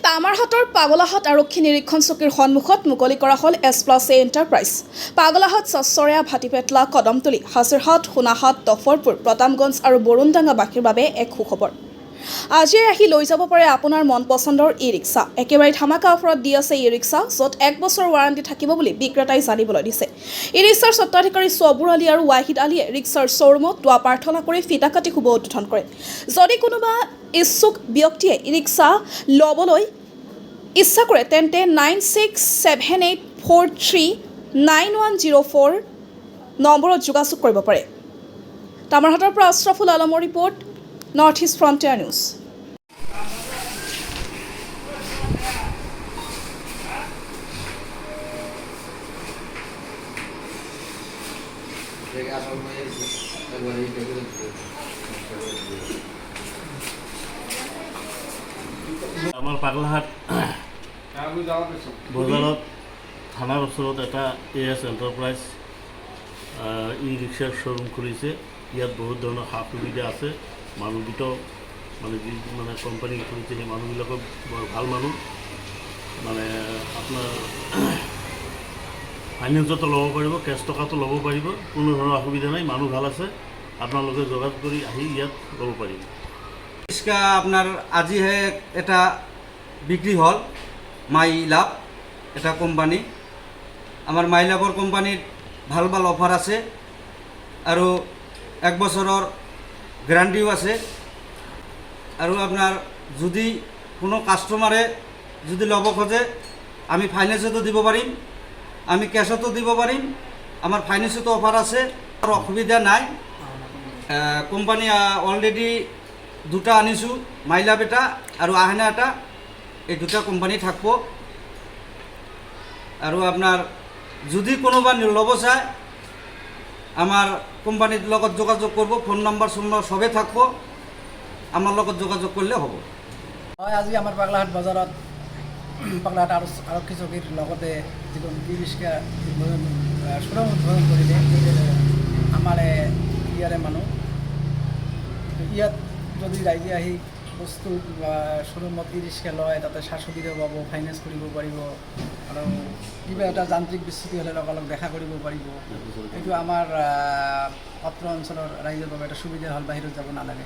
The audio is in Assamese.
তামাৰহাটৰ পাগলাহাট আৰক্ষী নিৰীক্ষণ চকীৰ সন্মুখত মুকলি কৰা হ'ল S+A এণ্টাৰপ্ৰাইজ। পাগলাহাট, চচৰীয়া, ভাটিপেটলা, কদমতলী, হাছিৰহাট, সোণাহাট, তফৰপুৰ, প্ৰতাপগঞ্জ আৰু বৰুণডাঙ্গাবাসীৰ বাবে এক সুখবৰ। আজিয়ে আহি লৈ যাব পাৰে আপোনাৰ মন পচন্দৰ ই-ৰিক্সা। একেবাৰে ধামাকা অফাৰত দি আছে ই-ৰিক্সা, য'ত 1 বছৰ ৱাৰেণ্টি থাকিব বুলি বিক্ৰেতাই জানিবলৈ দিছে। ই-ৰিক্সাৰ স্বত্বাধিকাৰী ছবুৰ আলী আৰু ৱাহিদ আলীয়ে ৰিক্সাৰ শ্ব'ৰুমত দুৱা প্ৰাৰ্থনা কৰি ফিতা কাটি শুভ উদ্বোধন কৰে। যদি কোনোবা ইচ্ছুক ব্যক্তিয়ে ই-ৰিক্সা ল'বলৈ ইচ্ছা কৰে তেন্তে 9678439104 নম্বৰত যোগাযোগ কৰিব পাৰে। তামাৰহাটৰ পৰা আশ্ৰাফুল আলমৰ report, north east frontier news. আমাৰ পাগলাহাট বজাৰত থানাৰ ওচৰত এটা AS এণ্টাৰপ্ৰাইজ ই-ৰিক্সাৰ শ্ব'ৰুম খুলিছে। ইয়াত বহুত ধৰণৰ সা সুবিধা আছে। মানুহবিত যি কোম্পানী খুলিছে সেই মানুহবিলাকো বৰ ভাল মানুহ। আপোনাৰ ফাইনেন্সতো ল'ব পাৰিব, কেছ টকাটো ল'ব পাৰিব, কোনো ধৰণৰ অসুবিধা নাই। মানুহ ভাল আছে, আপোনালোকে যোগাযোগ কৰি আহি ইয়াত ল'ব পাৰিব। ৰিক্সা আপোনাৰ আজিহে এটা বিক্ৰী হ'ল, মাই লাভ এটা কোম্পানী। আমাৰ মাই লাভৰ কোম্পানীত ভাল ভাল অফাৰ আছে আৰু 1 বছৰৰ গ্যাৰাণ্টিও আছে। আৰু আপোনাৰ যদি কোনো কাষ্টমাৰে যদি ল'ব খোজে আমি ফাইনেন্সতো দিব পাৰিম, আমি কেছতো দিব পাৰিম। আমাৰ ফাইনেন্সতো অফাৰ আছে আৰু অসুবিধা নাই। কোম্পানী অলৰেডি 2টা আনিছোঁ, মাই লাভ এটা আৰু আহেনা এটা, এই 2টা কোম্পানী থাকব। আৰু আপোনাৰ যদি কোনোবা ল'ব চায় আমাৰ কোম্পানীৰ লগত যোগাযোগ কৰিব, ফোন নম্বৰ সবে থাকব, আমাৰ লগত যোগাযোগ কৰিলে হ'ব। হয়, আজি আমাৰ পাগলাহাট বজাৰত পাগলাহাট আৰক্ষী চকীৰ লগতে যিটো ই-ৰিক্সা শ্ব'ৰুম উদ্বোধন কৰিলে আমাৰ ইয়াৰে মানুহ। ইয়াত যদি ৰাইজে আহি বস্তু শ্ব'ৰুমত ই-ৰিক্সা লয়, তাতে সা সুবিধা পাব, ফাইনেন্স কৰিব পাৰিব আৰু কিবা এটা যান্ত্ৰিক বিচ্যুতি হ'লে লগালগ দেখা কৰিব পাৰিব। এইটো আমাৰ অত্ৰ অঞ্চলৰ ৰাইজৰ বাবে এটা সুবিধা হ'ল, বাহিৰত যাব নালাগে।